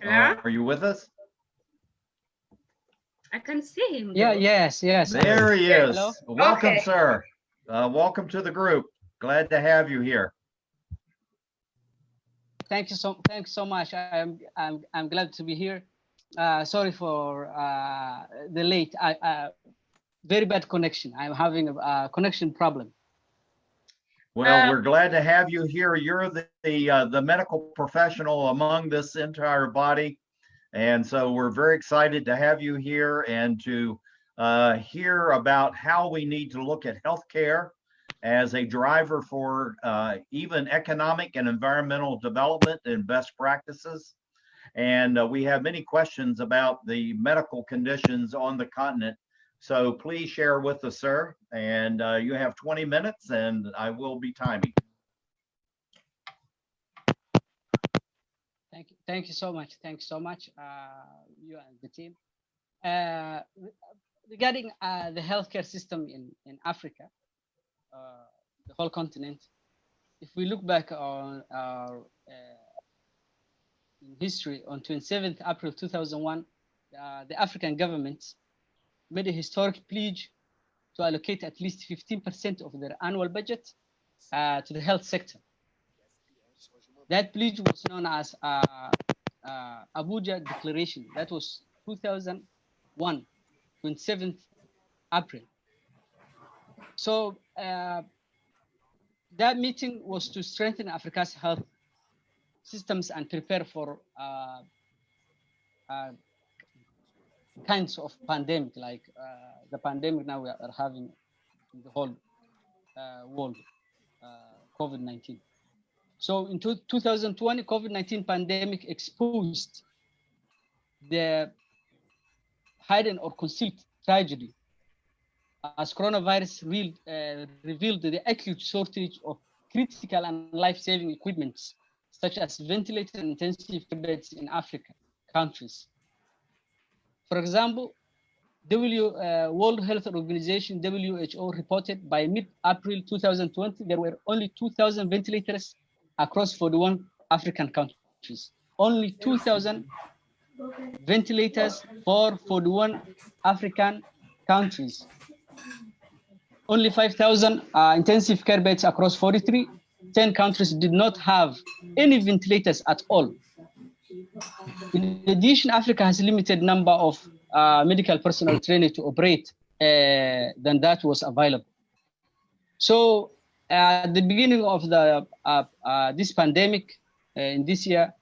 Hello? Are you with us? I can see him Yeah, though. yes, yes. There he is. Hello. Welcome, Okay. sir. Welcome to the group. Glad to have you here. Thank you so much. I'm glad to be here. Sorry for the late. Very bad connection. I'm having a connection problem. Well, we're glad to have you here. You're the medical professional among this entire body, and so we're very excited to have you here and to hear about how we need to look at healthcare as a driver for even economic and environmental development and best practices. And we have many questions about the medical conditions on the continent. So please share with us, sir. And you have 20 minutes and I will be timing. Thank you so much. Thanks so much, you and the team. Regarding the healthcare system in Africa, the whole continent, if we look back on our in history, on 27th April 2001, the African governments made a historic pledge to allocate at least 15% of their annual budget to the health sector. That pledge was known as Abuja Declaration. That was 2001, 27th April. So that meeting was to strengthen Africa's health systems and prepare for kinds of pandemic, like the pandemic now we are having in the whole world, COVID-19. So in 2020, COVID-19 pandemic exposed the hidden or concealed tragedy as coronavirus revealed the acute shortage of critical and life-saving equipments, such as ventilators and intensive care beds in Africa countries. For example, World Health Organization, WHO, reported by mid-April 2020, there were only 2,000 ventilators across 41 African countries. Only 2,000 ventilators for 41 African countries. Only 5,000 intensive care beds across 43. 10 countries did not have any ventilators at all. In addition, Africa has a limited number of medical personnel trained to operate than that was available. So at the beginning of this pandemic in this year,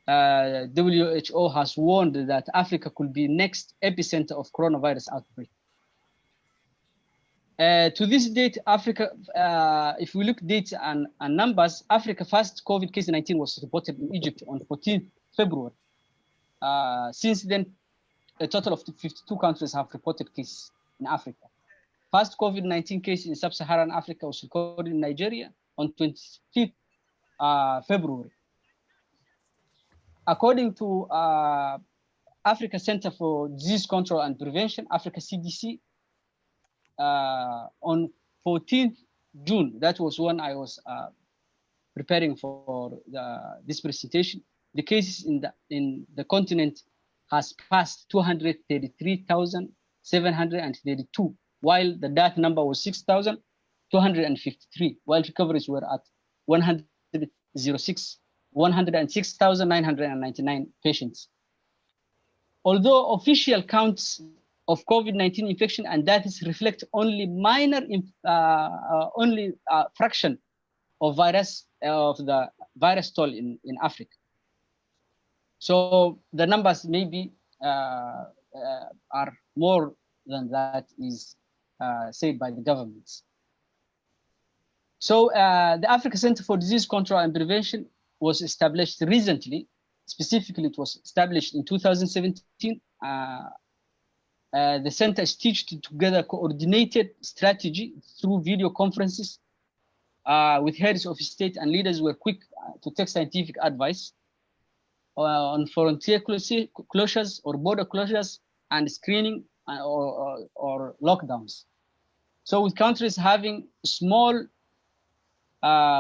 WHO has warned that Africa could be next epicenter of coronavirus outbreak. To this date, Africa, if we look dates and numbers, Africa first COVID case 19 was reported in Egypt on 14th February. Since then, a total of 52 countries have reported cases in Africa. First COVID-19 case in sub-Saharan Africa was recorded in Nigeria on 25th February. According to Africa Center for Disease Control and Prevention, Africa CDC, on 14th June, that was when I was preparing for this presentation, the cases in the continent has passed 233,732, while the death number was 6,253, while recoveries were at 106,999 patients. Although official counts of COVID-19 infection and deaths reflect only fraction of the virus toll in Africa. So the numbers maybe are more than that is said by the governments. So the Africa Center for Disease Control and Prevention was established recently. Specifically, it was established in 2017. The center stitched together coordinated strategy through video conferences with heads of state, and leaders were quick to take scientific advice on frontier closures or border closures and screening or lockdowns. So with countries having small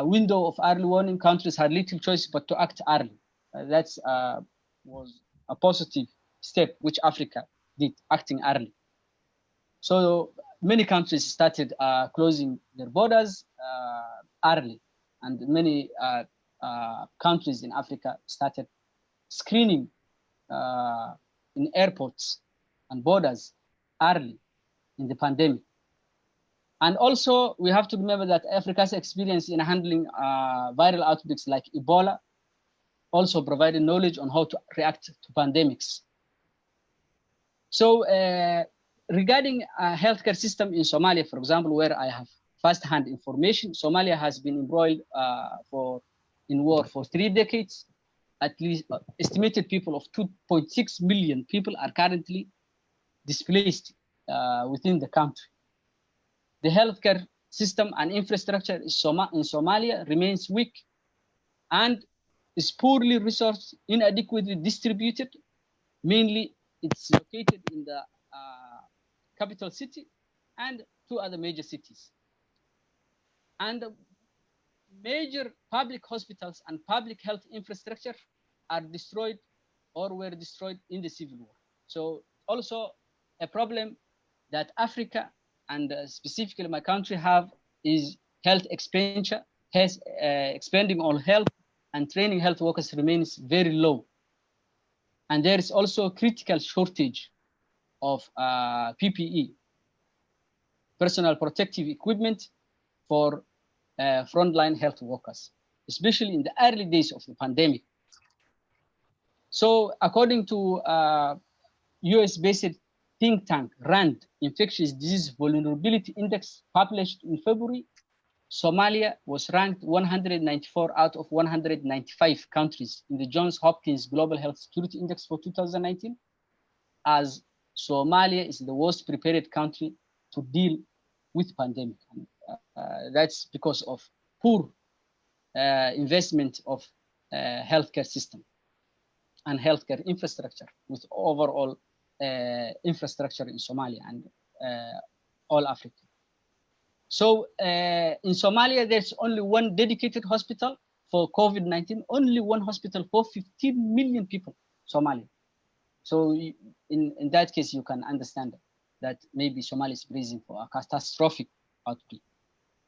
window of early warning, countries had little choice but to act early. That's was a positive step which Africa did, acting early. So many countries started closing their borders early, and many countries in Africa started screening in airports and borders early in the pandemic. And also, we have to remember that Africa's experience in handling viral outbreaks like Ebola also provided knowledge on how to react to pandemics. So regarding healthcare system in Somalia, for example, where I have first-hand information, Somalia has been embroiled in war for 3 decades. At least estimated people of 2.6 million people are currently displaced within the country. The healthcare system and infrastructure in Somalia remains weak and is poorly resourced, inadequately distributed. Mainly, it's located in the capital city and 2 other major cities. And major public hospitals and public health infrastructure are destroyed or were destroyed in the civil war. So also a problem that Africa and specifically my country have is health expenditure. Expending on health and training health workers remains very low. And there is also a critical shortage of PPE, personal protective equipment for frontline health workers, especially in the early days of the pandemic. So according to US-based think tank RAND Infectious Disease Vulnerability Index published in February, Somalia was ranked 194 out of 195 countries in the Johns Hopkins Global Health Security Index for 2019, as Somalia is the worst prepared country to deal with pandemic. That's because of poor investment of healthcare system and healthcare infrastructure, with overall infrastructure in Somalia and all Africa. So in Somalia, there's only 1 dedicated hospital for COVID-19, only 1 hospital for 15 million people, Somalia. So in that case, you can understand that maybe Somalia is bracing for a catastrophic outbreak.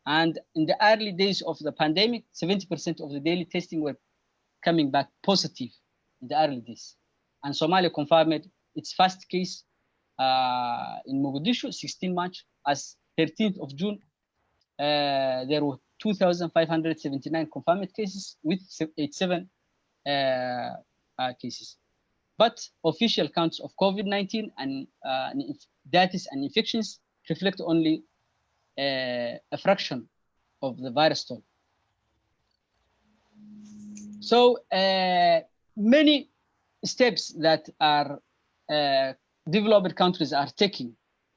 And in the early days of the pandemic, 70% of the daily testing were coming back positive in the early days. And Somalia confirmed its first case in Mogadishu, 16 March, as 13th of June. There were 2,579 confirmed cases with 87 cases. But official counts of COVID-19 and deaths and infections reflect only a fraction of the virus toll. So many steps that are developed countries are taking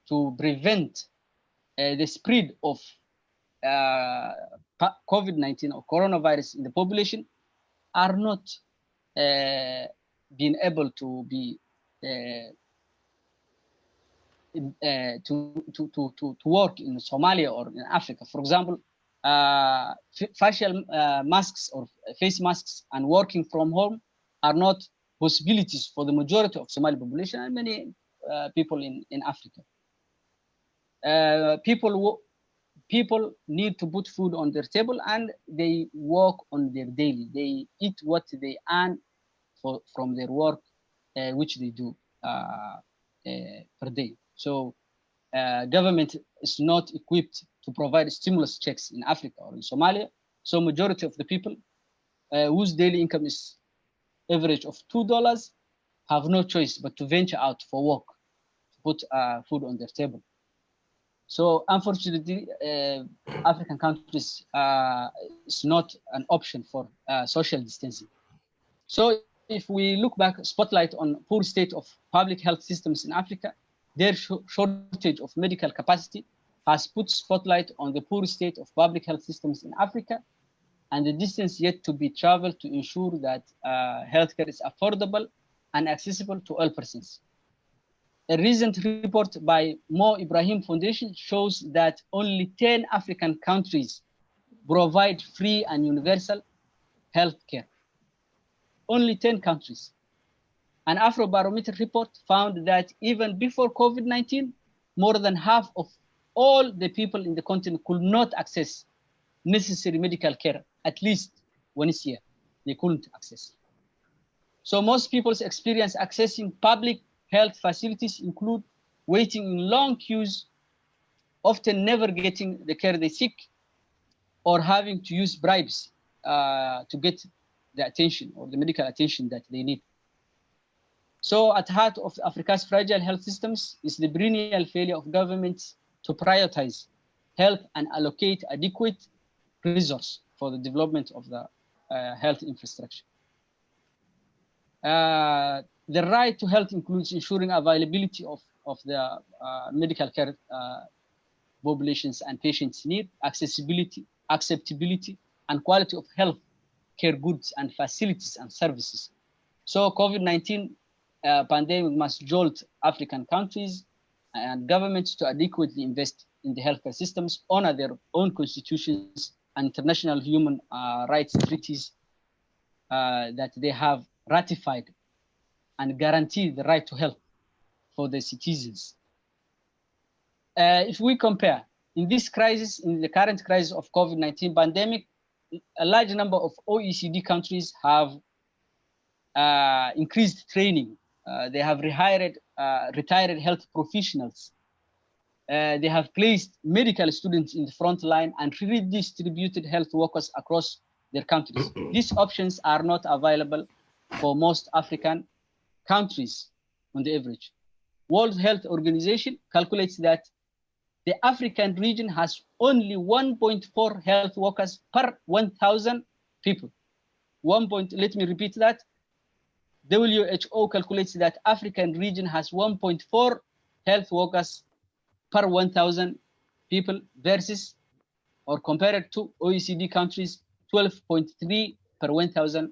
to prevent the spread of COVID-19 or coronavirus in the population are not being able to be to work in Somalia or in Africa. For example, facial masks or face masks and working from home are not possibilities for the majority of Somali population and many people in Africa. People need to put food on their table and they work on their daily. They eat what they earn from their work, which they do per day. So government is not equipped to provide stimulus checks in Africa or in Somalia. So majority of the people whose daily income is average of $2 have no choice but to venture out for work, to put food on their table. So unfortunately, African countries is not an option for social distancing. So if we look back, spotlight on poor state of public health systems in Africa, their shortage of medical capacity has put spotlight on the poor state of public health systems in Africa and the distance yet to be traveled to ensure that healthcare is affordable and accessible to all persons. A recent report by Mo Ibrahim Foundation shows that only 10 African countries provide free and universal healthcare. Only 10 countries. An Afrobarometer report found that even before COVID-19, more than half of all the people in the continent could not access necessary medical care, at least once a year. They couldn't access. So most people's experience accessing public health facilities include waiting in long queues, often never getting the care they seek, or having to use bribes to get the attention or the medical attention that they need. So at the heart of Africa's fragile health systems is the perennial failure of governments to prioritize health and allocate adequate resource for the development of the health infrastructure. The right to health includes ensuring availability of the medical care populations and patients need, accessibility, acceptability, and quality of health care goods and facilities and services. So COVID-19 pandemic must jolt African countries and governments to adequately invest in the healthcare systems, honor their own constitutions and international human rights treaties that they have ratified, and guarantee the right to health for the citizens. If we compare in this crisis, in the current crisis of COVID-19 pandemic, a large number of OECD countries have increased training. They have rehired retired health professionals. They have placed medical students in the front line and redistributed health workers across their countries. These options are not available for most African countries on the average. World Health Organization calculates that the African region has only 1.4 health workers per 1,000 people. Let me repeat that. WHO calculates that African region has 1.4 health workers per 1,000 people versus, or compared to OECD countries, 12.3 per 1,000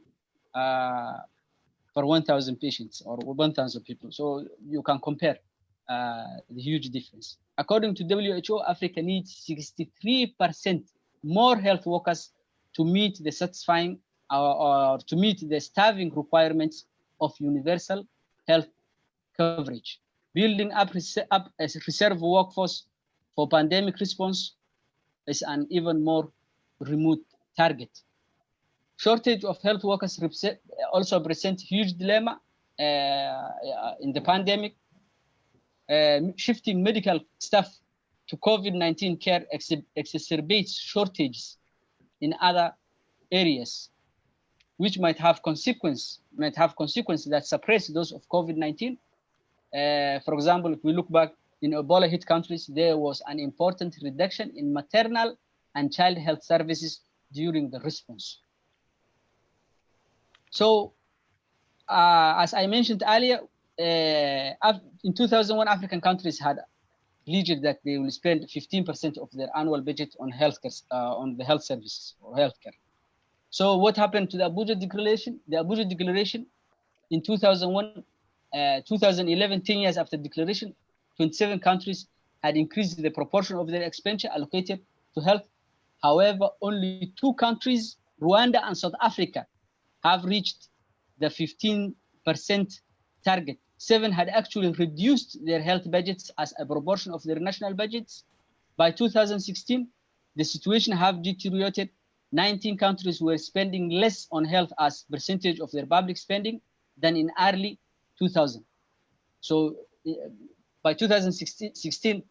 per 1,000 patients or 1,000 people. So you can compare the huge difference. According to WHO, Africa needs 63% more health workers to meet the satisfying or to meet the staffing requirements of universal health coverage. Building up a reserve workforce for pandemic response is an even more remote target. Shortage of health workers also present huge dilemma in the pandemic. Shifting medical staff to COVID-19 care exacerbates shortages in other areas, which might have consequences that suppress those of COVID-19. For example, if we look back in Ebola hit countries, there was an important reduction in maternal and child health services during the response. So, as I mentioned earlier, in 2001, African countries had pledged that they will spend 15% of their annual budget on healthcare, on the health services or healthcare. So, what happened to the Abuja Declaration? The Abuja Declaration in 2001, 2011, 10 years after declaration, 27 countries had increased the proportion of their expenditure allocated to health. However, only 2 countries, Rwanda and South Africa, have reached the 15% target. 7 had actually reduced their health budgets as a proportion of their national budgets. By 2016, the situation have deteriorated. 19 countries were spending less on health as percentage of their public spending than in early 2000. So by 2016,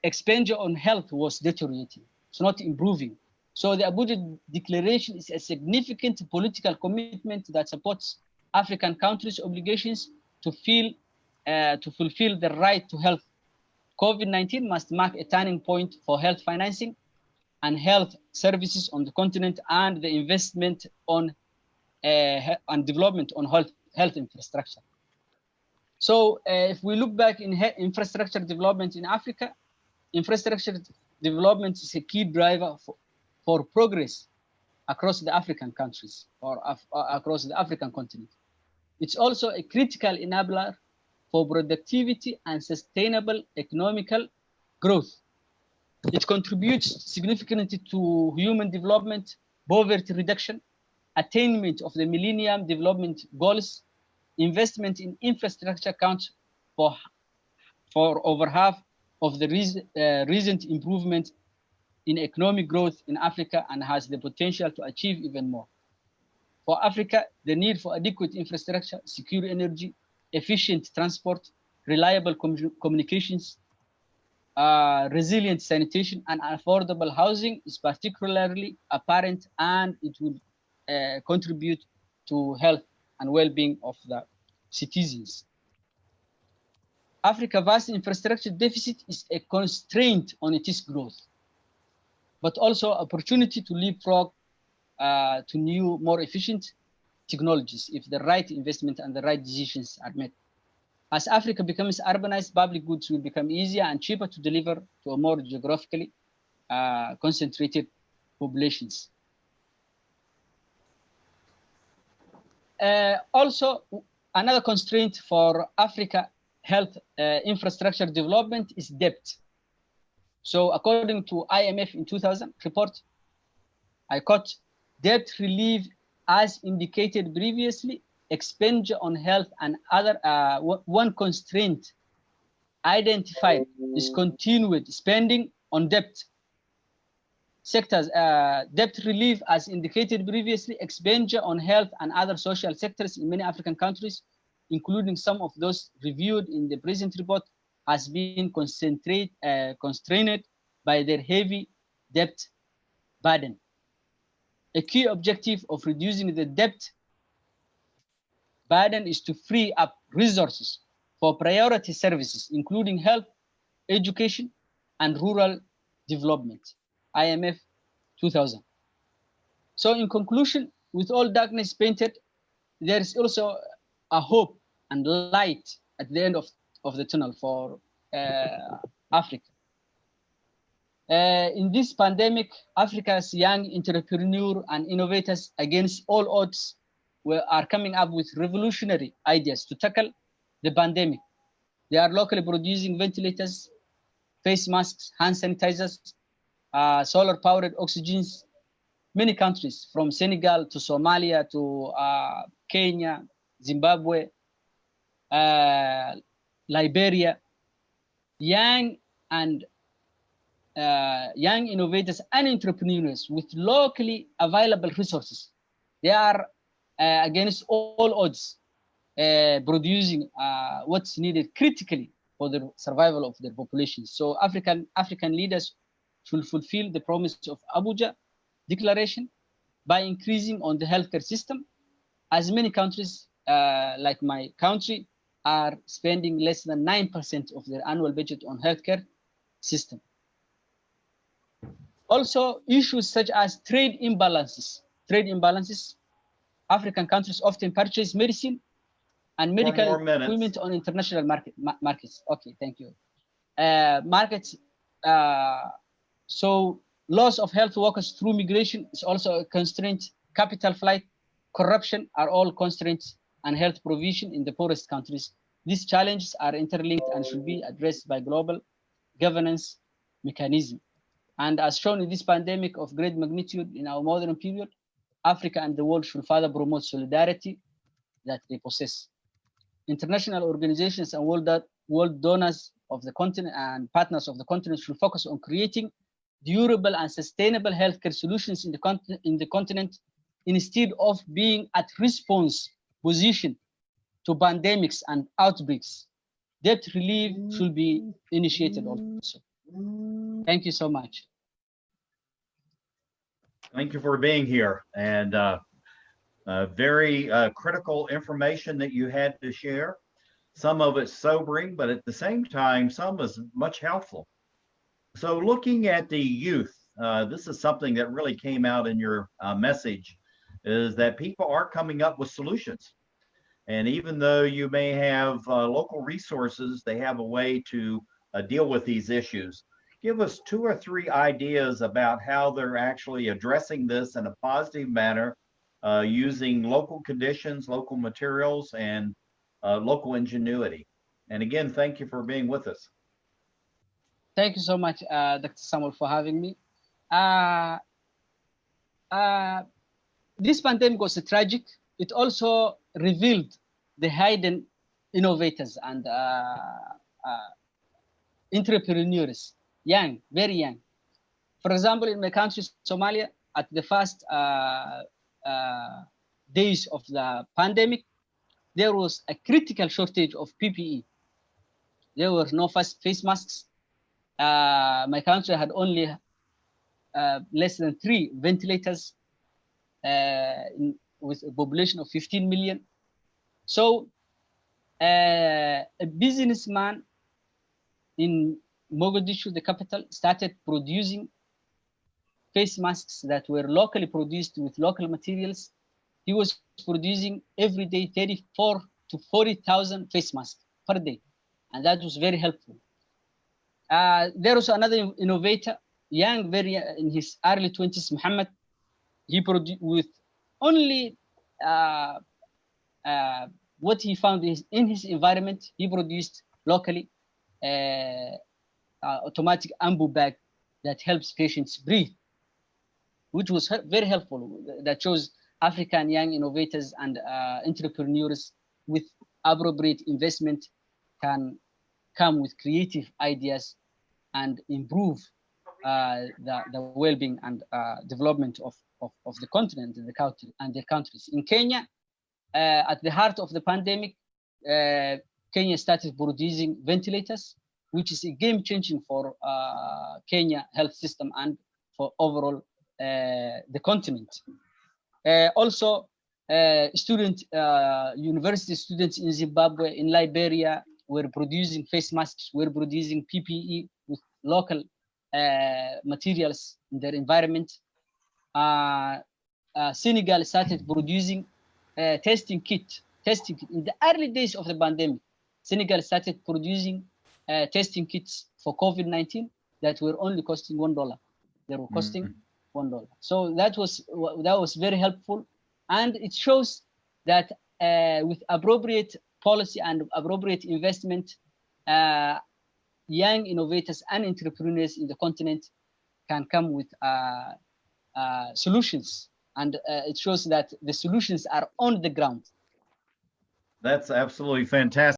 expenditure on health was deteriorating. It's not improving. So the Abuja Declaration is a significant political commitment that supports African countries' obligations to fulfill the right to health. COVID-19 must mark a turning point for health financing and health services on the continent, and the investment on and development on health infrastructure. So if we look back in infrastructure development in Africa, infrastructure development is a key driver for progress across the African countries or across the African continent. It's also a critical enabler for productivity and sustainable economical growth. It contributes significantly to human development, poverty reduction, attainment of the Millennium Development Goals, investment in infrastructure accounts for over half of the recent improvement in economic growth in Africa and has the potential to achieve even more. For Africa, the need for adequate infrastructure, secure energy, efficient transport, reliable communications, resilient sanitation, and affordable housing is particularly apparent, and it will contribute to health and well-being of the citizens. Africa's vast infrastructure deficit is a constraint on its growth, but also opportunity to leapfrog to new, more efficient technologies if the right investment and the right decisions are made. As Africa becomes urbanized, public goods will become easier and cheaper to deliver to a more geographically concentrated populations. Also, another constraint for Africa health infrastructure development is debt. So according to IMF in 2000 report, I quote, debt relief as indicated previously, expenditure on health and other, one constraint identified is continued spending on debt sectors. Debt relief as indicated previously, expenditure on health and other social sectors in many African countries, including some of those reviewed in the present report, has been constrained by their heavy debt burden. A key objective of reducing the debt burden is to free up resources for priority services, including health, education, and rural development. IMF 2000. So in conclusion, with all darkness painted, there is also a hope and light at the end of the tunnel for Africa. In this pandemic, Africa's young entrepreneurs and innovators, against all odds, are coming up with revolutionary ideas to tackle the pandemic. They are locally producing ventilators, face masks, hand sanitizers, solar-powered oxygens. Many countries, from Senegal to Somalia to Kenya, Zimbabwe, Liberia, young innovators and entrepreneurs with locally available resources. They are against all odds producing what's needed critically for the survival of their populations. So African leaders should fulfill the promise of Abuja Declaration by increasing on the healthcare system, as many countries like my country are spending less than 9% of their annual budget on healthcare system. Also, issues such as trade imbalances. African countries often purchase medicine and medical equipment on international markets. Okay, thank you. Markets. So loss of health workers through migration is also a constraint. Capital flight, corruption are all constraints, and health provision in the poorest countries. These challenges are interlinked and should be addressed by global governance mechanism. And as shown in this pandemic of great magnitude in our modern period, Africa and the world should further promote solidarity that they possess. International organizations and world donors of the continent and partners of the continent should focus on creating durable and sustainable healthcare solutions in the continent instead of being at response position to pandemics and outbreaks. Debt relief should be initiated also. Thank you so much. Thank you for being here, and very critical information that you had to share. Some of it sobering, but at the same time, some is much helpful. So looking at the youth, this is something that really came out in your message, is that people are coming up with solutions. And even though you may have local resources, they have a way to deal with these issues. Give us 2 or 3 ideas about how they're actually addressing this in a positive manner, using local conditions, local materials, and local ingenuity. And again, thank you for being with us. Thank you so much, Dr. Samuel, for having me. this pandemic was tragic. It also revealed the hidden innovators and entrepreneurs, young, very young. For example, in my country, Somalia, at the first days of the pandemic, there was a critical shortage of PPE. There were no face masks. My country had only less than 3 ventilators with a population of 15 million. So a businessman in Mogadishu, the capital, started producing face masks that were locally produced with local materials. He was producing every day 34 to 40,000 face masks per day, and that was very helpful. There was another innovator, young, very in his early 20s, Muhammad. He produced with only what he found in his environment. He produced locally automatic ambu bag that helps patients breathe, which was very helpful. That shows African young innovators and entrepreneurs with appropriate investment can come with creative ideas and improve the well-being and development of the continent and the country and their countries. In Kenya, at the heart of the pandemic, Kenya started producing ventilators, which is a game-changing for Kenya health system and for overall the continent. Also, university students in Zimbabwe, in Liberia, were producing face masks, were producing PPE with local materials in their environment. Senegal started producing testing kit. In the early days of the pandemic, Senegal started producing testing kits for COVID-19 that were only costing $1. They were costing $1. So that was very helpful, and it shows that with appropriate policy and appropriate investment, young innovators and entrepreneurs in the continent can come with solutions, and it shows that the solutions are on the ground. That's absolutely fantastic.